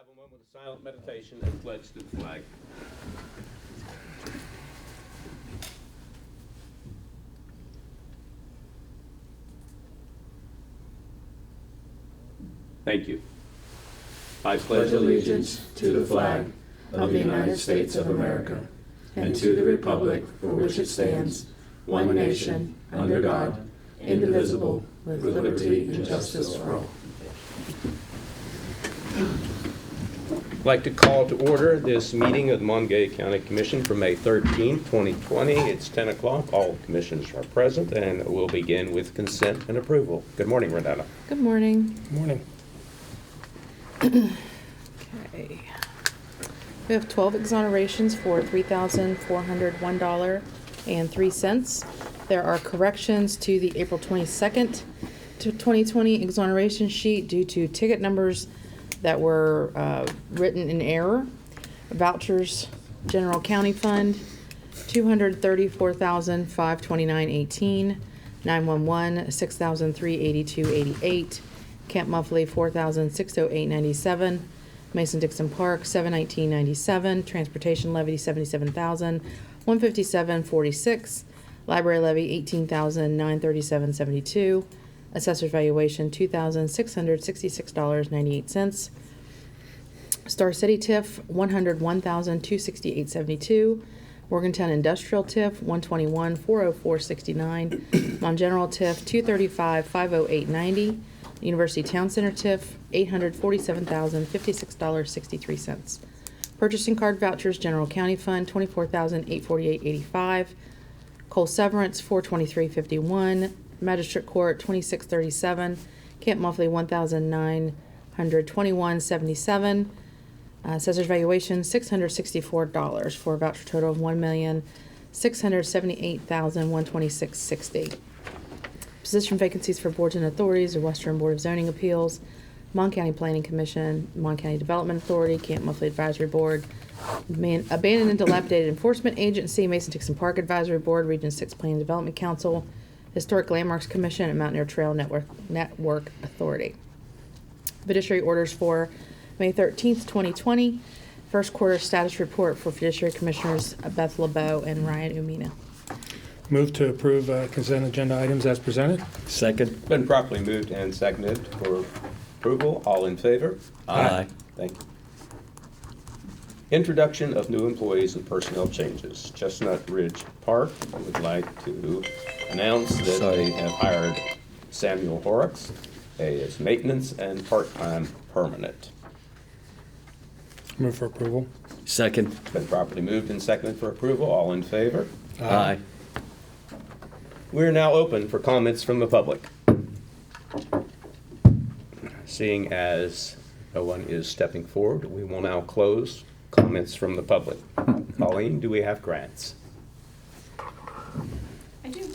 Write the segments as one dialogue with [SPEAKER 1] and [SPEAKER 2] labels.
[SPEAKER 1] have a moment of silent meditation and pledge to the flag. Thank you. I
[SPEAKER 2] pledge allegiance to the flag of the United States of America and to the republic for which it stands, one nation, under God, indivisible, with liberty and justice for all.
[SPEAKER 1] I'd like to call to order this meeting of the Monongalia County Commission for May 13, 2020. It's 10 o'clock. All commissioners are present, and we'll begin with consent and approval. Good morning, Renata.
[SPEAKER 3] Good morning.
[SPEAKER 1] Good morning.
[SPEAKER 3] Okay. We have 12 exonerations for $3,401.03. There are corrections to the April 22nd to 2020 exoneration sheet due to ticket numbers that were written in error. Vouchers, General County Fund, $234,529.18, 911, $6,382.88, Camp Muffley, $4,608.97, Mason-Dixon Park, $719.97, Transportation Levy, $77,157.46, Library Levy, $18,937.72, Assessor's Valuation, $2,666.98, Star City TIF, $101,268.72, Morgantown Industrial TIF, $121,404.69, Mon General TIF, $235,508.90, University Town Center TIF, $847,056.63. Purchasing card vouchers, General County Fund, $24,848.85. Coal Severance, $423.51. Magistrate Court, $26.37. Camp Muffley, $1,921.77. Assessor's Valuation, $664 for a voucher total of $1,678,126.60. Position vacancies for boards and authorities: the Western Board of Zoning Appeals, Mon County Planning Commission, Mon County Development Authority, Camp Muffley Advisory Board, Abandoned and Dilapidated Enforcement Agency, Mason-Dixon Park Advisory Board, Region 6 Planning Development Council, Historic Landmarks Commission, and Mountaineer Trail Network Authority. Fiduciary orders for May 13th, 2020. First quarter status report for Fiduciary Commissioners Beth LeBeau and Ryan Umina.
[SPEAKER 4] Move to approve consent agenda items as presented.
[SPEAKER 2] Second.
[SPEAKER 1] Been properly moved and seconded for approval. All in favor?
[SPEAKER 2] Aye.
[SPEAKER 1] Thank you. Introduction of new employees and personnel changes. Chestnut Ridge Park would like to announce that they have hired Samuel Horrocks as maintenance and part-time permanent.
[SPEAKER 4] Move for approval.
[SPEAKER 2] Second.
[SPEAKER 1] Been properly moved and seconded for approval. All in favor?
[SPEAKER 2] Aye.
[SPEAKER 1] We're now open for comments from the public. Seeing as no one is stepping forward, we will now close comments from the public. Colleen, do we have grants?
[SPEAKER 5] I do.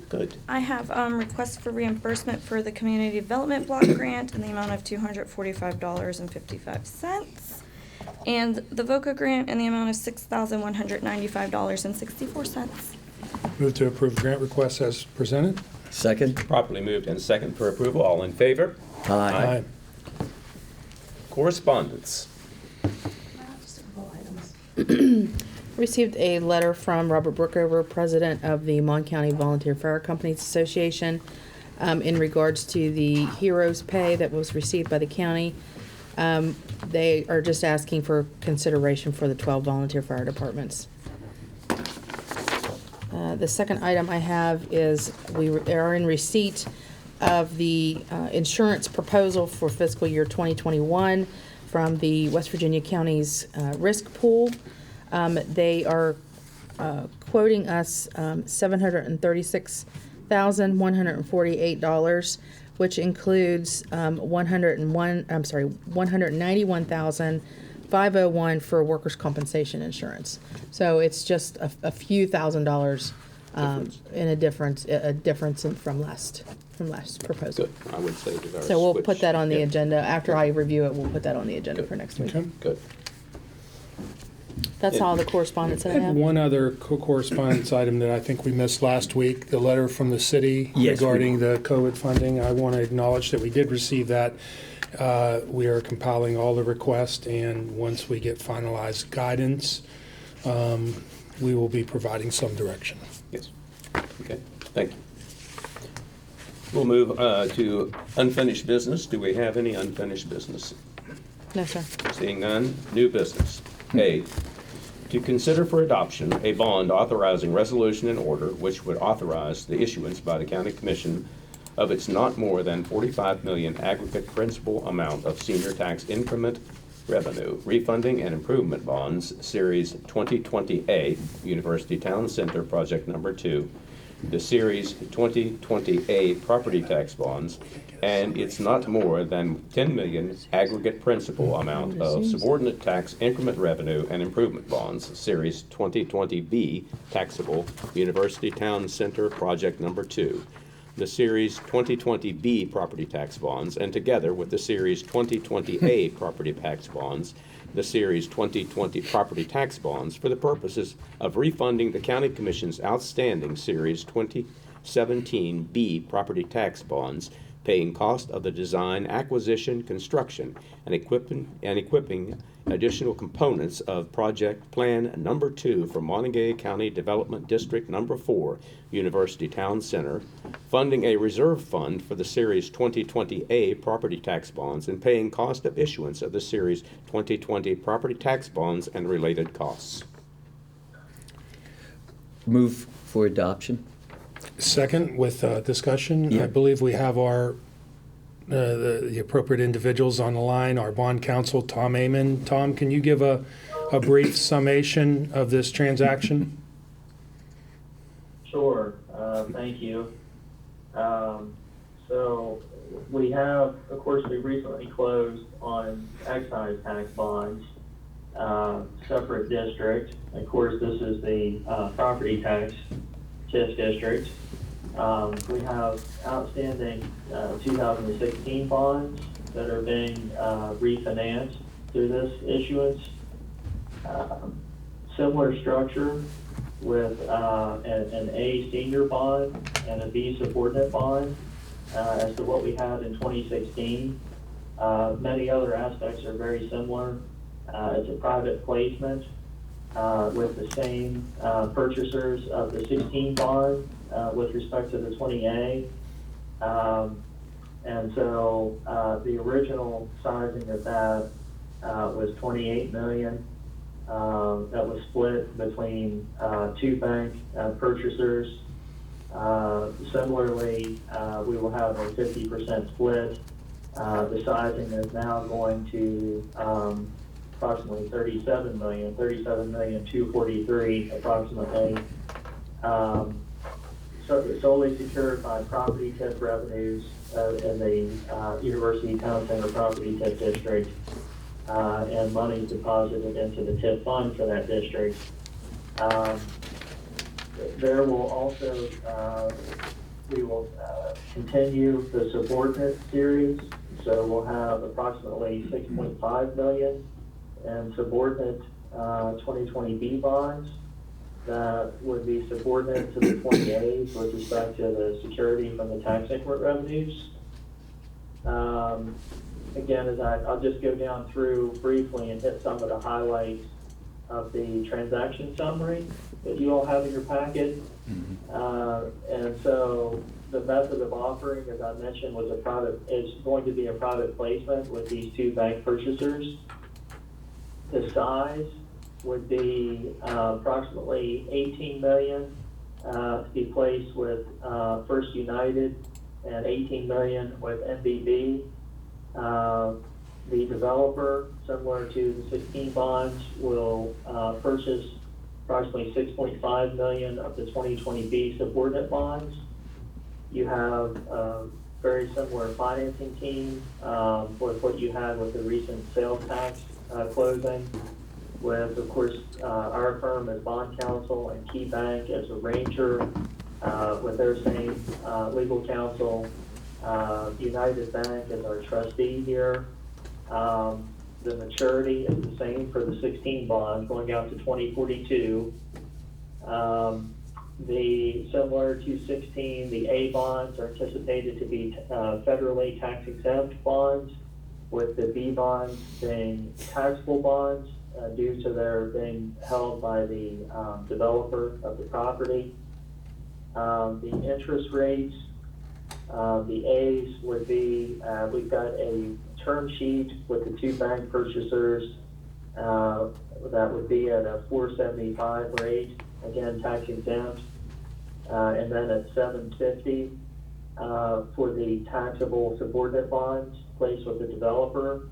[SPEAKER 1] Good.
[SPEAKER 5] I have requests for reimbursement for the Community Development Block Grant in the amount of $245.55, and the VOCA Grant in the amount of $6,195.64.
[SPEAKER 4] Move to approve grant requests as presented.
[SPEAKER 2] Second.
[SPEAKER 1] Properly moved and second for approval. All in favor?
[SPEAKER 2] Aye.
[SPEAKER 1] Correspondence.
[SPEAKER 3] Just a couple items. Received a letter from Robert Brookover, president of the Mon County Volunteer Fire Companies Association, in regards to the heroes pay that was received by the county. They are just asking for consideration for the 12 volunteer fire departments. The second item I have is we are in receipt of the insurance proposal for fiscal year 2021 from the West Virginia County's risk pool. They are quoting us $736,148, which includes $191,501 for workers' compensation insurance. So it's just a few $1,000s in a difference from last proposal.
[SPEAKER 1] Good. I would say to
[SPEAKER 3] So we'll put that on the agenda. After I review it, we'll put that on the agenda for next week.
[SPEAKER 4] Okay.
[SPEAKER 1] Good.
[SPEAKER 3] That's all the correspondence that I
[SPEAKER 4] I have
[SPEAKER 3] have.
[SPEAKER 4] one other correspondence item that I think we missed last week, the letter from the city
[SPEAKER 2] Yes,
[SPEAKER 4] regarding the COVID funding. I want to acknowledge that we did receive that. We are compiling all the requests, and once we get finalized guidance, we will be providing some direction.
[SPEAKER 1] Yes. Okay, thank you. We'll move to unfinished business. Do we have any unfinished business?
[SPEAKER 3] No, sir.
[SPEAKER 1] Seeing none, new business. A, to consider for adoption a bond authorizing resolution and order which would authorize the issuance by the County Commission of its not more than $45 million aggregate principal amount of senior tax increment revenue refunding and improvement bonds, Series 2020A, University Town Center Project Number 2, the Series 2020A property tax bonds, and its not more than $10 million aggregate principal amount of subordinate tax increment revenue and improvement bonds, Series 2020B taxable University Town Center Project Number 2, the Series 2020B property tax bonds, and together with the Series 2020A property tax bonds, the Series 2020 property tax bonds, for the purposes of refunding the County Commission's outstanding Series 2017B property tax bonds, paying cost of the design, acquisition, construction, and equipping additional components of Project Plan Number 2 for Monongalia County Development District Number 4, University Town Center, funding a reserve fund for the Series 2020A property tax bonds, and paying cost of issuance of the Series 2020 property tax bonds and related costs.
[SPEAKER 2] Move for adoption.
[SPEAKER 4] Second, with discussion,
[SPEAKER 2] Yeah.
[SPEAKER 4] I believe we have our the appropriate individuals on the line, our bond counsel, Tom Amon. Tom, can you give a brief summation of this transaction?
[SPEAKER 6] Sure. Thank you. So we have, of course, we recently closed on excise tax bonds, separate district. Of course, this is the property tax TIF district. We have outstanding 2016 bonds that are being refinanced through this issuance. Similar structure with an A senior bond and a B subordinate bond as to what we had in 2016. Many other aspects are very similar. It's a private placement with the same purchasers of the 16 bond with respect to the 20A. And so the original sizing of that was $28 million. That was split between two bank purchasers. Similarly, we will have a 50% split. The sizing is now going to approximately $37,243,000 approximately. Solely secured by property TIF revenues in the University Town Center Property TIF District, and money deposited into the TIF fund for that district. There will also, we will continue the subordinate series, so we'll have approximately $6.5 million in subordinate 2020B bonds that would be subordinate to the 20As with respect to the security from the tax increment revenues. Again, I'll just go down through briefly and hit some of the highlights of the transaction summary that you all have in your packet. And so the method of offering, as I mentioned, is going to be a private placement with these two bank purchasers. The size would be approximately $18 million to be placed with First United, and $18 million with MBB. The developer, similar to the 16 bonds, will purchase approximately $6.5 million of the 2020B subordinate bonds. You have a very similar financing team with what you had with the recent sales tax closing, with, of course, our firm as bond counsel and Key Bank as arranger with their same legal counsel. United Bank as our trustee here. The maturity is the same for the 16 bonds going out to 2042. Similar to 16, the A bonds are anticipated to be federally tax exempt bonds, with the B bonds being taxable bonds due to their being held by the developer of the property. The interest rates, the A's would be, we've got a term sheet with the two bank purchasers that would be at a 4.75 rate, again tax exempt, and then at 7.50 for the taxable subordinate bonds placed with the developer.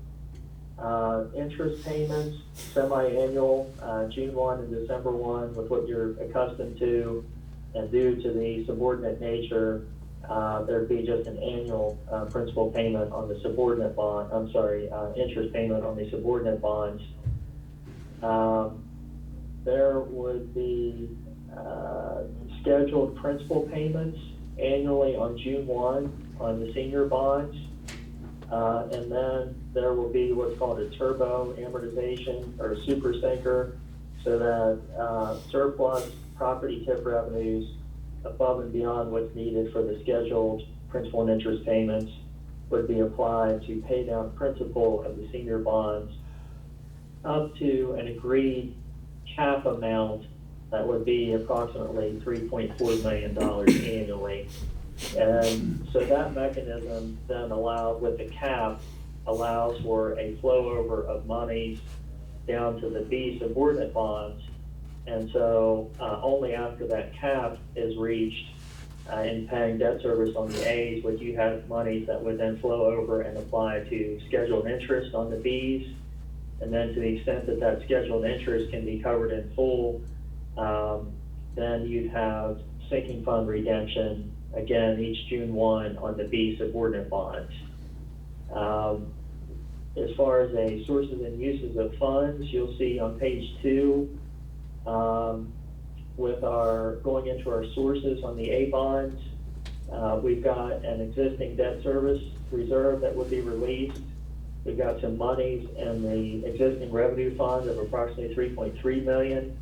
[SPEAKER 6] Interest payments, semi-annual, June 1 and December 1, with what you're accustomed to, and due to the subordinate nature, there'd be just an annual principal payment on the subordinate bond, interest payment on the subordinate bonds. There would be scheduled principal payments annually on June 1 on the senior bonds. And then there will be what's called a turbo amortization or a super sinker, so that surplus property tip revenues above and beyond what's needed for the scheduled principal and interest payments would be applied to pay down principal of the senior bonds up to an agreed cap amount that would be approximately $3.4 million annually. And so that mechanism then allows, with the cap, allows for a flow over of monies down to the B subordinate bonds. And so only after that cap is reached in paying debt service on the A's would you have monies that would then flow over and apply to scheduled interest on the B's. And then to the extent that that scheduled interest can be covered in full, then you'd have sinking fund redemption, again, each June 1 on the B subordinate bonds. As far as a sources and uses of funds, you'll see on page 2, with our going into our sources on the A bonds, we've got an existing debt service reserve that would be released. We've got some monies in the existing revenue fund of approximately $3.3 million.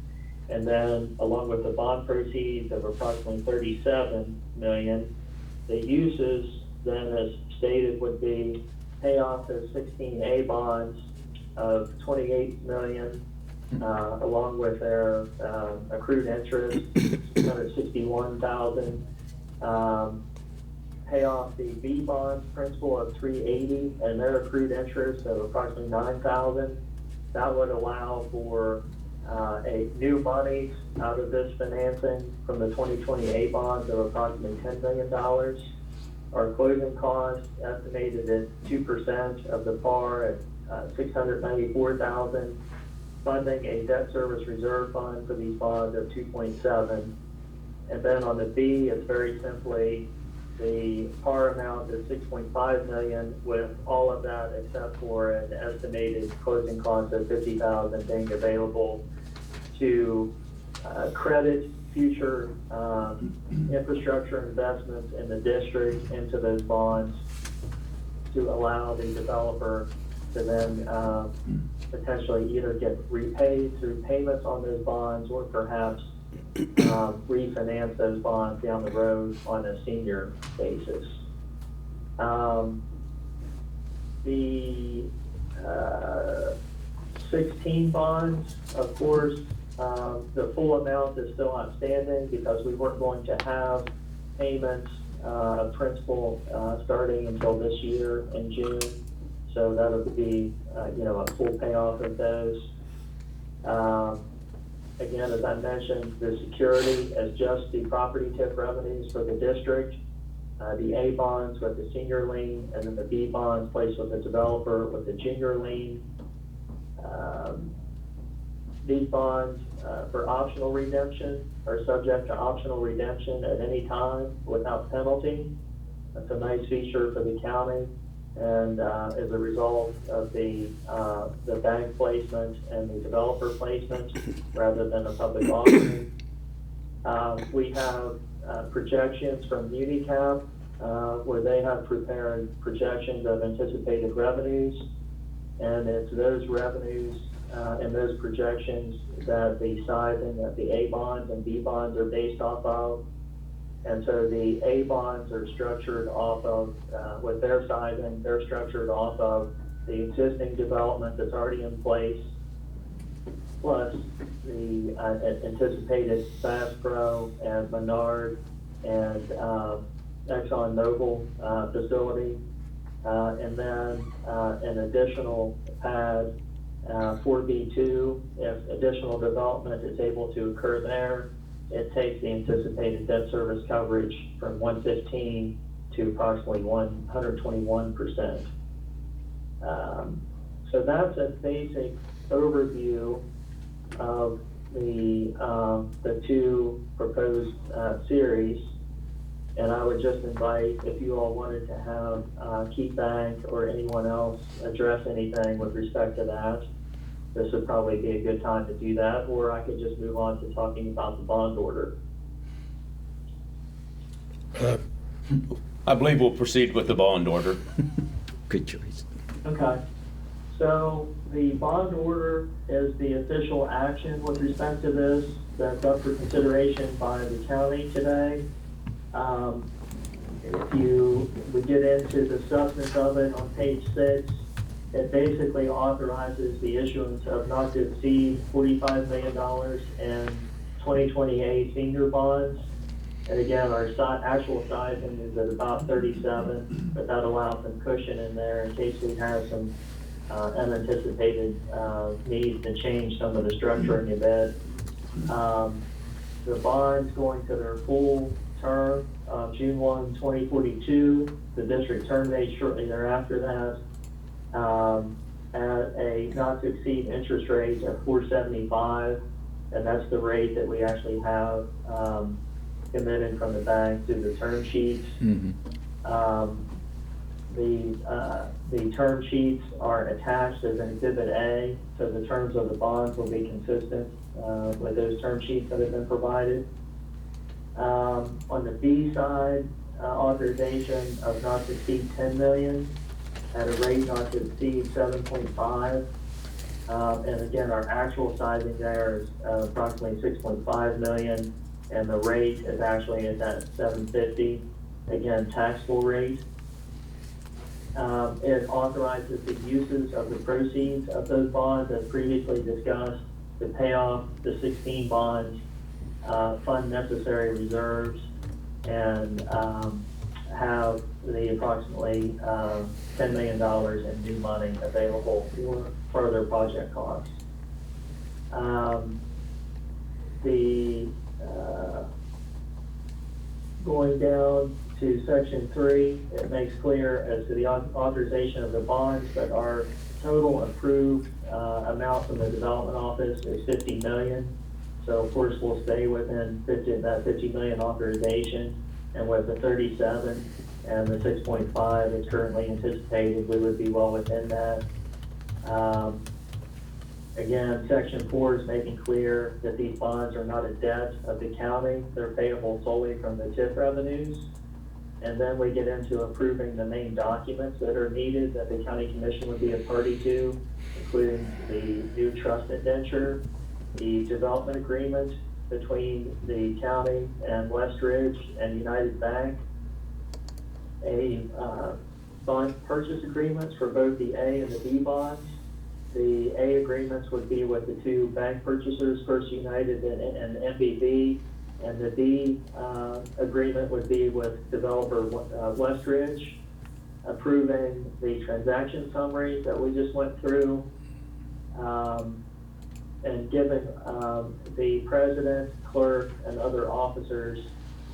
[SPEAKER 6] And then along with the bond proceeds of approximately $37 million, the uses then as stated would be pay off the 16A bonds of $28 million, along with their accrued interest, $161,000. Pay off the B bonds principal of $380 and their accrued interest of approximately $9,000. That would allow for a new monies out of this financing from the 2028 bonds of approximately $10 million. Our closing costs estimated at 2% of the par at $694,000. Funding a debt service reserve fund for these bonds of 2.7. And then on the B, it's very simply the par amount is $6.5 million, with all of that except for an estimated closing cost of $50,000 being available to credit future infrastructure investments in the district into those bonds to allow the developer to then potentially either get repaid through payments on those bonds or perhaps refinance those bonds down the road on a senior basis. The 16 bonds, of course, the full amount is still outstanding because we weren't going to have payments of principal starting until this year in June. So that would be, a full payoff of those. Again, as I mentioned, the security is just the property tip revenues for the district, the A bonds with the senior lien, and then the B bonds placed with the developer with the junior lien. These bonds for optional redemption are subject to optional redemption at any time without penalty. That's a nice feature for the county, and as a result of the bank placement and the developer placement rather than a public offering. We have projections from Unicap where they have prepared projections of anticipated revenues, and it's those revenues and those projections that the sizing of the A bonds and B bonds are based off of. And so the A bonds are structured off of, with their sizing, they're structured off of the existing development that's already in place, plus the anticipated Bass Pro and Menard and ExxonMobil facility, and then an additional pad 4B2. If additional development is able to occur there, it takes the anticipated debt service coverage from 115 to approximately 121%. So that's a basic overview of the two proposed series. And I would just invite, if you all wanted to have Keith Bank or anyone else address anything with respect to that, this would probably be a good time to do that, or I could just move on to talking about the bond order.
[SPEAKER 1] I believe we'll proceed with the bond order.
[SPEAKER 2] Good choice.
[SPEAKER 6] Okay. So the bond order is the official action with respect to this that's up for consideration by the county today. If you would get into the substance of it on page 6, it basically authorizes the issuance of not to exceed $45 million in 2028 senior bonds. And again, our actual sizing is at about 37, but that allows some cushion in there in case we have some unanticipated needs to change some of the structuring a bit. The bonds going to their full term, June 1, 2042. The district terminates shortly thereafter that at a not to exceed interest rate of 4.75, and that's the rate that we actually have committed from the bank through the term sheets. The term sheets are attached as an Exhibit A, so the terms of the bonds will be consistent with those term sheets that have been provided. On the B side, authorization of not to exceed 10 million at a rate not to exceed 7.5. And again, our actual sizing there is approximately 6.5 million, and the rate is actually at that 750, again, taxable rate. It authorizes the uses of the proceeds of those bonds as previously discussed to pay off the 16 bonds, fund necessary reserves, and have the approximately $10 million in new money available for further project costs. Going down to section 3, it makes clear as to the authorization of the bonds that our total approved amount from the development office is 50 million. So of course we'll stay within that 50 million authorization, and with the 37 and the 6.5 that's currently anticipated, we would be well within that. Again, section 4 is making clear that these bonds are not a debt of the county. They're payable solely from the TIF revenues. And then we get into approving the main documents that are needed that the county commission would be a party to, including the new trust indenture, the development agreement between the county and Westridge and United Bank, a bond purchase agreements for both the A and the B bonds. The A agreements would be with the two bank purchasers, First United and MBB, and the B agreement would be with developer Westridge, approving the transaction summaries that we just went through, and giving the president, clerk, and other officers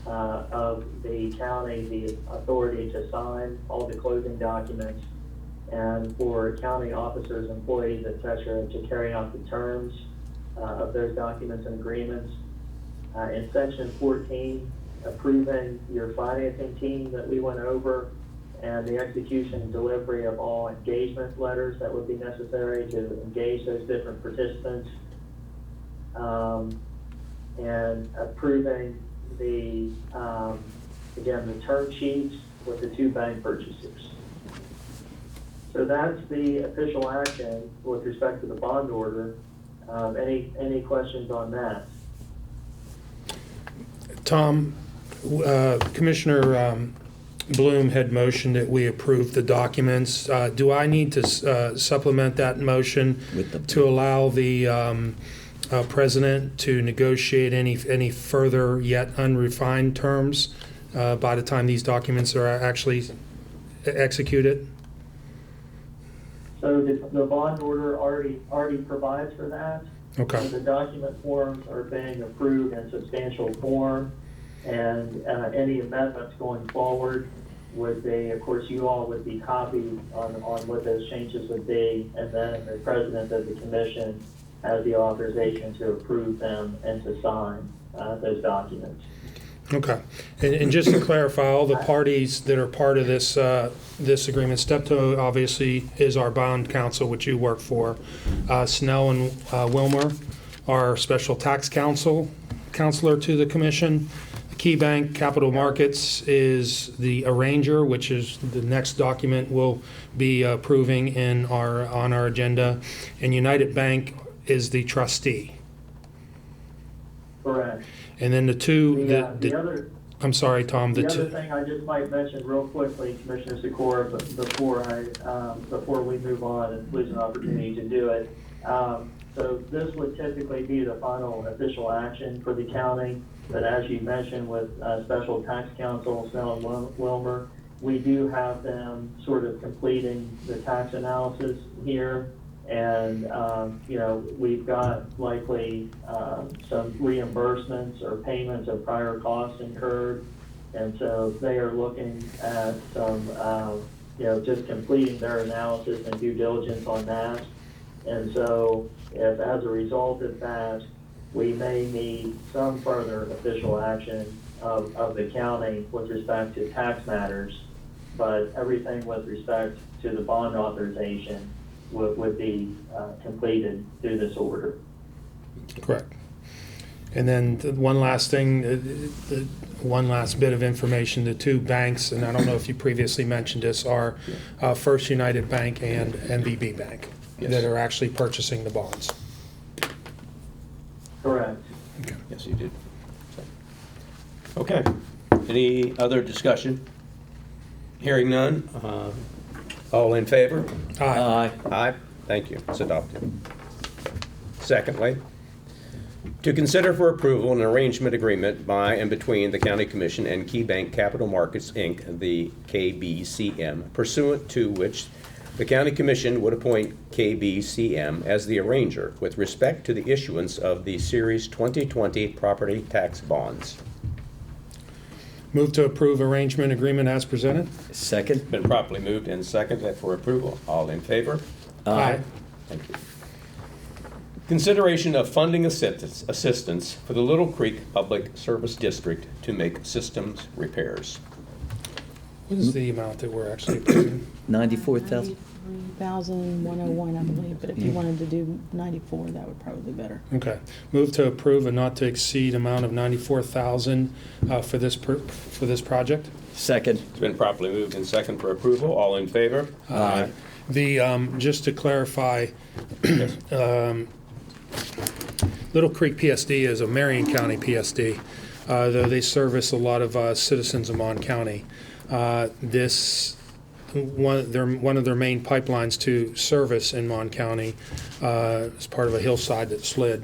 [SPEAKER 6] of the county the authority to sign all the closing documents, and for county officers, employees, etc., to carry out the terms of those documents and agreements. In section 14, approving your financing team that we went over, and the execution and delivery of all engagement letters that would be necessary to engage those different participants, and approving the, again, the term sheets with the two bank purchasers. So that's the official action with respect to the bond order. Any questions on that?
[SPEAKER 4] Tom, Commissioner Bloom had motioned that we approve the documents. Do I need to supplement that motion to allow the president to negotiate any further yet unrefined terms by the time these documents are actually executed?
[SPEAKER 6] So the bond order already provides for that.
[SPEAKER 4] Okay.
[SPEAKER 6] So the document forms are being approved in substantial form, and any amendments going forward would be, of course, you all would be copied on what those changes would be, and then the president of the commission has the authorization to approve them and to sign those documents.
[SPEAKER 4] Okay. And just to clarify, all the parties that are part of this this agreement, Steptoe obviously is our bond counsel, which you work for. Snell and Wilmer are special tax counselor to the commission. KeyBank Capital Markets is the arranger, which is the next document we'll be approving on our agenda. And United Bank is the trustee.
[SPEAKER 6] Correct.
[SPEAKER 4] And then the two,
[SPEAKER 6] The other
[SPEAKER 4] I'm sorry, Tom.
[SPEAKER 6] The other thing I just might mention real quickly, Commissioner Sikora, before we move on and lose an opportunity to do it. So this would typically be the final official action for the county, but as you mentioned with Special Tax Counsel, Snell and Wilmer, we do have them sort of completing the tax analysis here. And, we've got likely some reimbursements or payments of prior costs incurred. And so they are looking at some, just completing their analysis and due diligence on that. And so if as a result of that, we may need some further official action of the county with respect to tax matters, but everything with respect to the bond authorization would be completed through this order.
[SPEAKER 4] Correct. And then one last thing, one last bit of information, the two banks, and I don't know if you previously mentioned this, are First United Bank and NBB Bank that are actually purchasing the bonds.
[SPEAKER 6] Correct.
[SPEAKER 4] Okay.
[SPEAKER 1] Yes, you did. Okay. Any other discussion? Hearing none. All in favor?
[SPEAKER 4] Aye.
[SPEAKER 1] Aye. Thank you. It's adopted. Secondly, to consider for approval an arrangement agreement by and between the County Commission and KeyBank Capital Markets, Inc., the KBCM, pursuant to which the County Commission would appoint KBCM as the arranger with respect to the issuance of the Series 2020 property tax bonds.
[SPEAKER 4] Move to approve arrangement agreement as presented.
[SPEAKER 2] Second.
[SPEAKER 1] Been properly moved and seconded for approval. All in favor?
[SPEAKER 4] Aye.
[SPEAKER 1] Thank you. Consideration of funding assistance for the Little Creek Public Service District to make systems repairs.
[SPEAKER 4] What is the amount that we're actually approving?
[SPEAKER 2] 94,000.
[SPEAKER 3] 93,101, I believe, but if you wanted to do 94, that would probably be better.
[SPEAKER 4] Okay. Move to approve a not to exceed amount of $94,000 for this project.
[SPEAKER 2] Second.
[SPEAKER 1] It's been properly moved and second for approval. All in favor?
[SPEAKER 4] Aye. Just to clarify, Little Creek PSD is a Marion County PSD, though they service a lot of citizens of Mon County. One of their main pipelines to service in Mon County is part of a hillside that slid.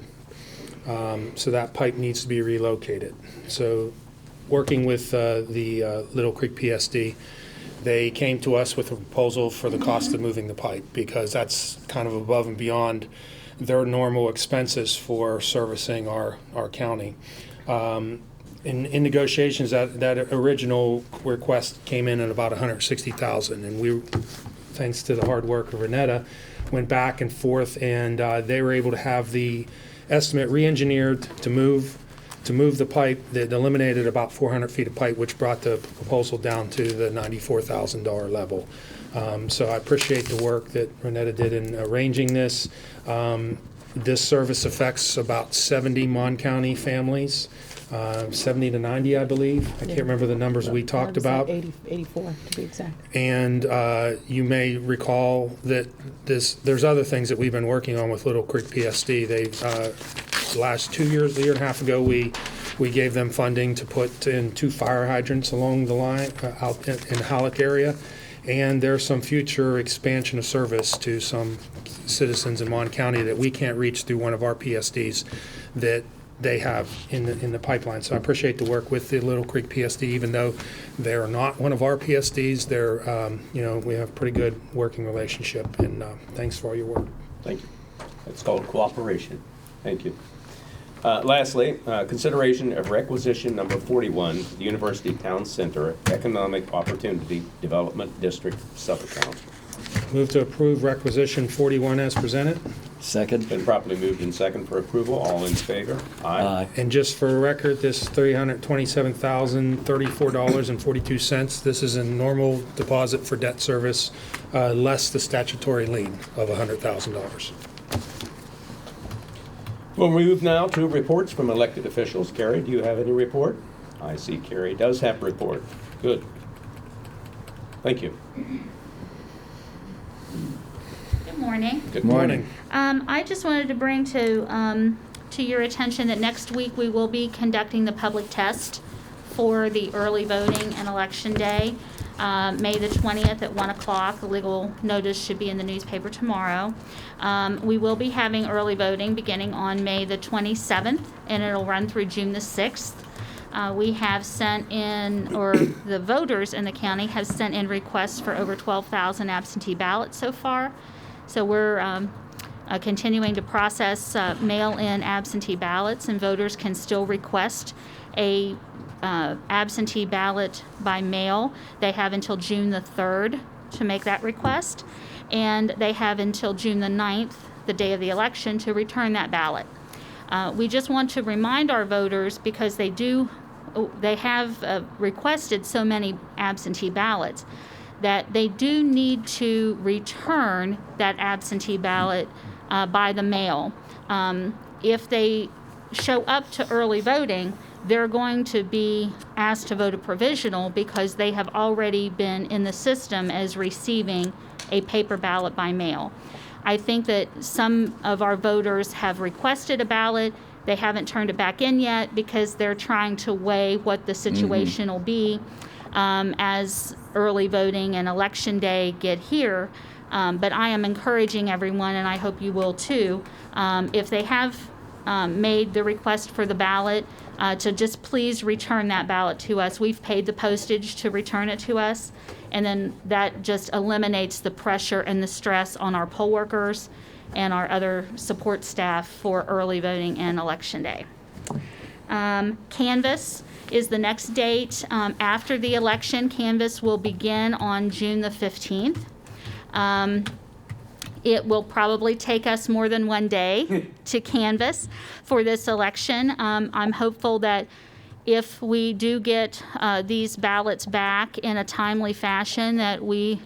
[SPEAKER 4] So that pipe needs to be relocated. So working with the Little Creek PSD, they came to us with a proposal for the cost of moving the pipe because that's kind of above and beyond their normal expenses for servicing our county. In negotiations, that original request came in at about $160,000, and we, thanks to the hard work of Renetta, went back and forth, and they were able to have the estimate re-engineered to move the pipe that eliminated about 400 feet of pipe, which brought the proposal down to the $94,000 level. So I appreciate the work that Renetta did in arranging this. This service affects about 70 Mon County families. 70 to 90, I believe. I can't remember the numbers we talked about.
[SPEAKER 3] 84 to be exact.
[SPEAKER 4] And you may recall that there's other things that we've been working on with Little Creek PSD. They've last 2 years, a year and a half ago, we We gave them funding to put in 2 fire hydrants along the line out in the Halleck area. And there's some future expansion of service to some citizens in Mon County that we can't reach through one of our PSDs that they have in the pipeline. So I appreciate the work with the Little Creek PSD, even though they're not one of our PSDs. They're, we have a pretty good working relationship, and thanks for all your work.
[SPEAKER 1] Thank you. It's called cooperation. Thank you. Lastly, consideration of requisition number 41, the University Town Center Economic Opportunity Development District subaccount.
[SPEAKER 4] Move to approve requisition 41 as presented.
[SPEAKER 2] Second.
[SPEAKER 1] Been properly moved in second for approval. All in favor?
[SPEAKER 2] Aye.
[SPEAKER 4] And just for the record, this $327,034.42. This is a normal deposit for debt service, less the statutory lien of $100,000.
[SPEAKER 1] We'll move now to reports from elected officials. Carrie, do you have any report? I see Carrie does have report. Good. Thank you.
[SPEAKER 7] Good morning.
[SPEAKER 1] Good
[SPEAKER 4] Morning.
[SPEAKER 7] I just wanted to bring to your attention that next week we will be conducting the public test for the early voting and election day, May the 20th at 1 o'clock. The legal notice should be in the newspaper tomorrow. We will be having early voting beginning on May the 27th, and it'll run through June the 6th. We have sent in, or the voters in the county have sent in requests for over 12,000 absentee ballots so far. So we're continuing to process mail-in absentee ballots, and voters can still request a absentee ballot by mail. They have until June the 3rd to make that request, and they have until June the 9th, the day of the election, to return that ballot. We just want to remind our voters, because they have requested so many absentee ballots, that they do need to return that absentee ballot by the mail. If they show up to early voting, they're going to be asked to vote a provisional because they have already been in the system as receiving a paper ballot by mail. I think that some of our voters have requested a ballot. They haven't turned it back in yet because they're trying to weigh what the situation will be as early voting and election day get here. But I am encouraging everyone, and I hope you will too, if they have made the request for the ballot, to just please return that ballot to us. We've paid the postage to return it to us, and then that just eliminates the pressure and the stress on our poll workers and our other support staff for early voting and election day. Canvass is the next date after the election. Canvass will begin on June the 15th. It will probably take us more than one day to canvass for this election. I'm hopeful that if we do get these ballots back in a timely fashion, that we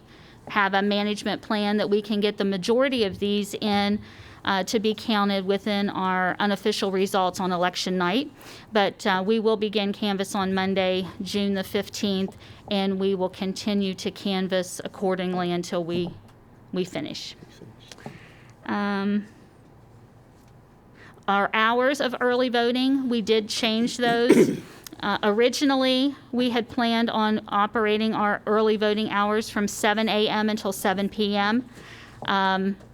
[SPEAKER 7] have a management plan that we can get the majority of these in to be counted within our unofficial results on election night. But we will begin canvass on Monday, June the 15th, and we will continue to canvass accordingly until we finish. Our hours of early voting, we did change those. Originally, we had planned on operating our early voting hours from 7 a.m. until 7 p.m.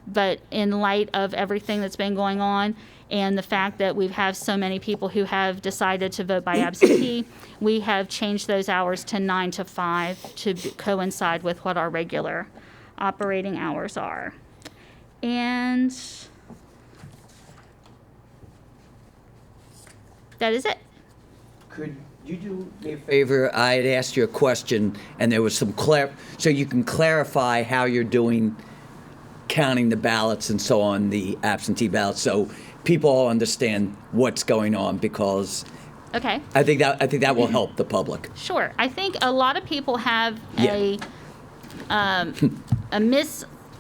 [SPEAKER 7] But in light of everything that's been going on and the fact that we have so many people who have decided to vote by absentee, we have changed those hours to 9 to 5 to coincide with what our regular operating hours are. And that is it.
[SPEAKER 2] Could you do me a favor? I had asked you a question, and there was some so you can clarify how you're doing counting the ballots and so on, the absentee ballots, so people all understand what's going on, because
[SPEAKER 7] Okay.
[SPEAKER 2] I think that will help the public.
[SPEAKER 7] Sure. I think a lot of people have a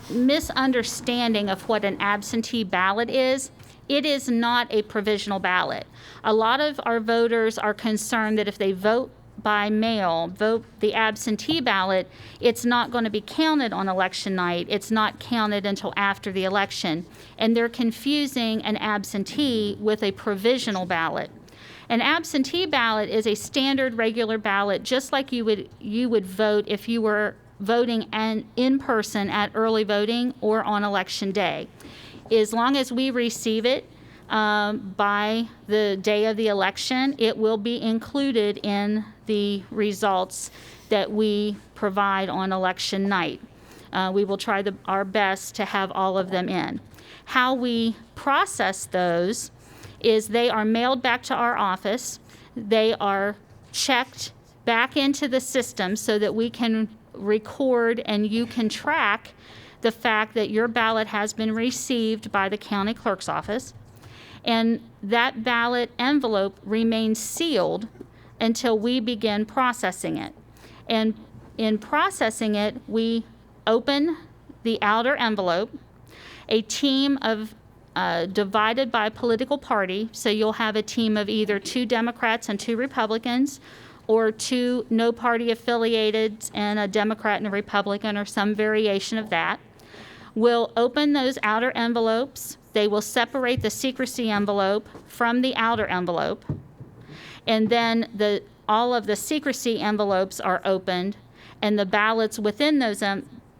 [SPEAKER 7] misunderstanding of what an absentee ballot is. It is not a provisional ballot. A lot of our voters are concerned that if they vote by mail, vote the absentee ballot, it's not going to be counted on election night. It's not counted until after the election. And they're confusing an absentee with a provisional ballot. An absentee ballot is a standard regular ballot, just like you would vote if you were voting in person at early voting or on election day. As long as we receive it by the day of the election, it will be included in the results that we provide on election night. We will try our best to have all of them in. How we process those is they are mailed back to our office. They are checked back into the system so that we can record and you can track the fact that your ballot has been received by the county clerk's office. And that ballot envelope remains sealed until we begin processing it. And in processing it, we open the outer envelope. A team of divided by political party, so you'll have a team of either 2 Democrats and 2 Republicans, or 2 no party affiliated and a Democrat and a Republican, or some variation of that. We'll open those outer envelopes. They will separate the secrecy envelope from the outer envelope, and then all of the secrecy envelopes are opened, and the ballots within those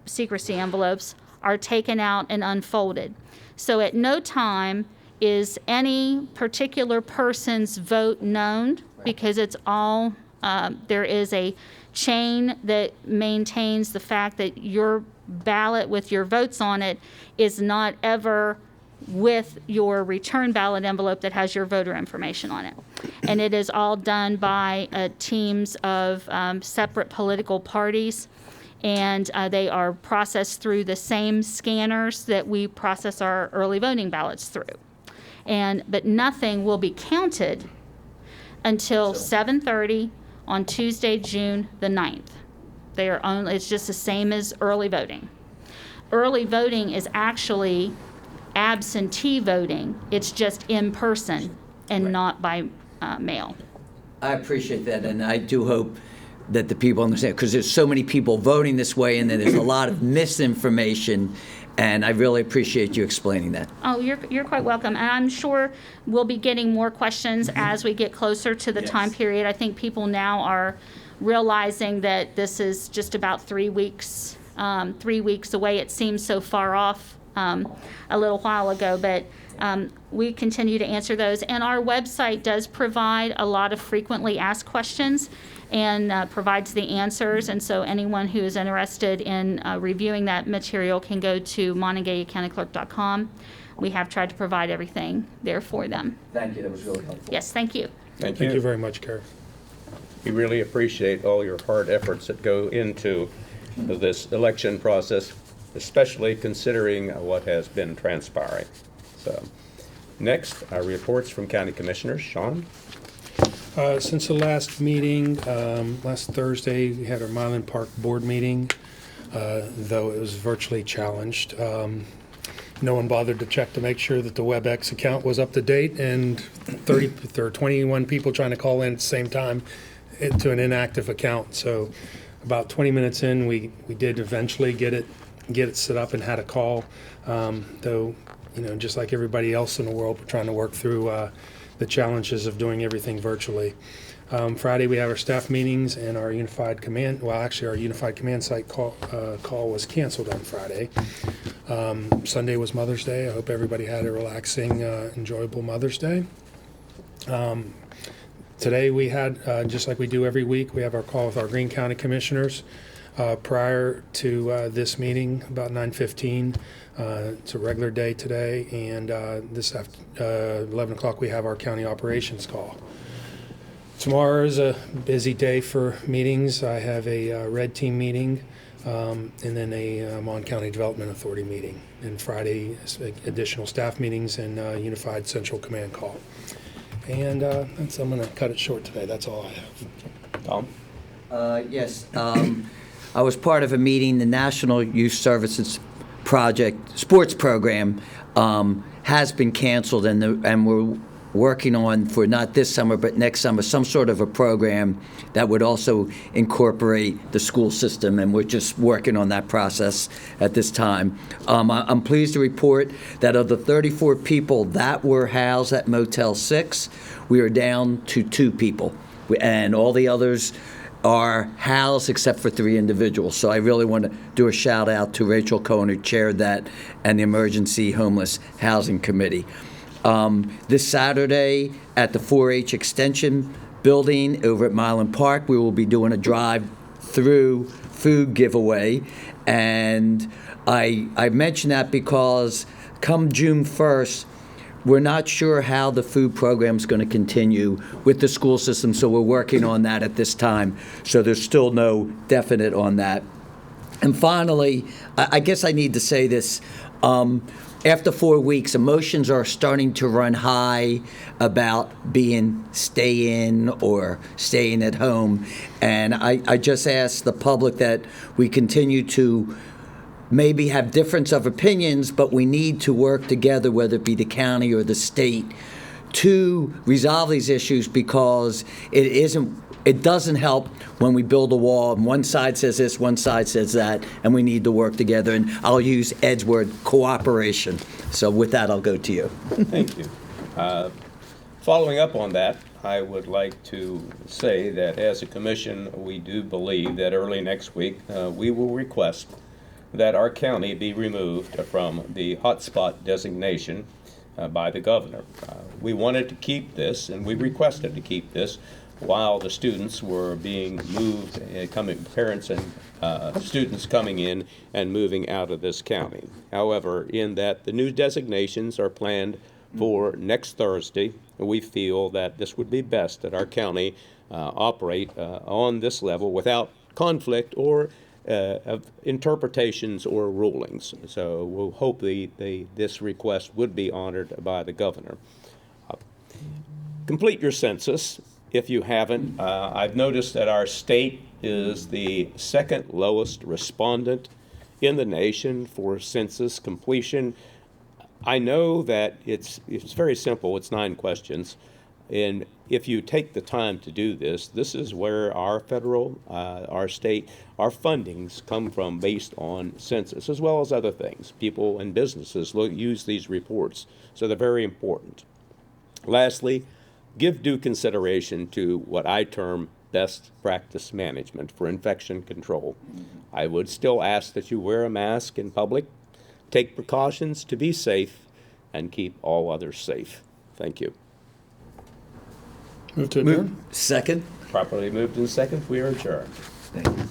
[SPEAKER 7] secrecy envelopes are taken out and unfolded. So at no time is any particular person's vote known, because it's all, there is a chain that maintains the fact that your ballot with your votes on it is not ever with your return ballot envelope that has your voter information on it. And it is all done by teams of separate political parties, and they are processed through the same scanners that we process our early voting ballots through. But nothing will be counted until 7:30 on Tuesday, June the 9th. It's just the same as early voting. Early voting is actually absentee voting. It's just in person and not by mail.
[SPEAKER 8] I appreciate that, and I do hope that the people understand, because there's so many people voting this way, and then there's a lot of misinformation, and I really appreciate you explaining that.
[SPEAKER 7] Oh, you're quite welcome, and I'm sure we'll be getting more questions as we get closer to the time period. I think people now are realizing that this is just about 3 weeks, 3 weeks away. It seems so far off a little while ago, but we continue to answer those. And our website does provide a lot of frequently asked questions and provides the answers. And so anyone who is interested in reviewing that material can go to monongaliacountyclerk.com. We have tried to provide everything there for them.
[SPEAKER 8] Thank you. That was really helpful.
[SPEAKER 7] Yes, thank you.
[SPEAKER 1] Thank
[SPEAKER 4] Thank you very much, Carrie.
[SPEAKER 1] We really appreciate all your hard efforts that go into this election process, especially considering what has been transpiring. So, next, our reports from county commissioners. Sean?
[SPEAKER 4] Since the last meeting, last Thursday, we had our Mylan Park board meeting, though it was virtually challenged. No one bothered to check to make sure that the WebEx account was up to date, and 21 people trying to call in at the same time to an inactive account. So about 20 minutes in, we did eventually get it set up and had a call, though, just like everybody else in the world, we're trying to work through the challenges of doing everything virtually. Friday we have our staff meetings and our unified command. Well, actually, our unified command site call was canceled on Friday. Sunday was Mother's Day. I hope everybody had a relaxing, enjoyable Mother's Day. Today we had, just like we do every week, we have our call with our Greene County Commissioners prior to this meeting, about 9:15. It's a regular day today, and this after 11 o'clock we have our county operations call. Tomorrow is a busy day for meetings. I have a red team meeting, and then a Mon County Development Authority meeting. And Friday is additional staff meetings and unified central command call. And I'm going to cut it short today. That's all I have.
[SPEAKER 1] Tom?
[SPEAKER 8] Yes. I was part of a meeting. The National Youth Services Project sports program has been canceled, and we're working on for not this summer, but next summer, some sort of a program that would also incorporate the school system, and we're just working on that process at this time. I'm pleased to report that of the 34 people that were housed at Motel 6, we are down to 2 people, and all the others are housed except for 3 individuals. So I really want to do a shout out to Rachel Cohen, who chaired that, and the Emergency Homeless Housing Committee. This Saturday at the 4-H Extension Building over at Milan Park, we will be doing a drive-through food giveaway. And I mention that because come June 1st, we're not sure how the food program is going to continue with the school system, so we're working on that at this time. So there's still no definite on that. And finally, I guess I need to say this. After 4 weeks, emotions are starting to run high about being stay in or staying at home. And I just ask the public that we continue to maybe have difference of opinions, but we need to work together, whether it be the county or the state, to resolve these issues, because it doesn't help when we build a wall and one side says this, one side says that, and we need to work together. And I'll use Ed's word, cooperation. So with that, I'll go to you.
[SPEAKER 1] Thank you. Following up on that, I would like to say that as a commission, we do believe that early next week, we will request that our county be removed from the hotspot designation by the governor. We wanted to keep this, and we requested to keep this while the students were being moved, parents and students coming in and moving out of this county. However, in that the new designations are planned for next Thursday, we feel that this would be best that our county operate on this level without conflict or of interpretations or rulings. So we'll hope this request would be honored by the governor. Complete your census if you haven't. I've noticed that our state is the second lowest respondent in the nation for census completion. I know that it's very simple. It's 9 questions. And if you take the time to do this, this is where our federal, our state, our fundings come from based on census, as well as other things. People and businesses use these reports, so they're very important. Lastly, give due consideration to what I term best practice management for infection control. I would still ask that you wear a mask in public, take precautions to be safe, and keep all others safe. Thank you.
[SPEAKER 4] Move to adjourn.
[SPEAKER 8] Second.
[SPEAKER 1] Properly moved and second, we are adjourned.
[SPEAKER 8] Thank you.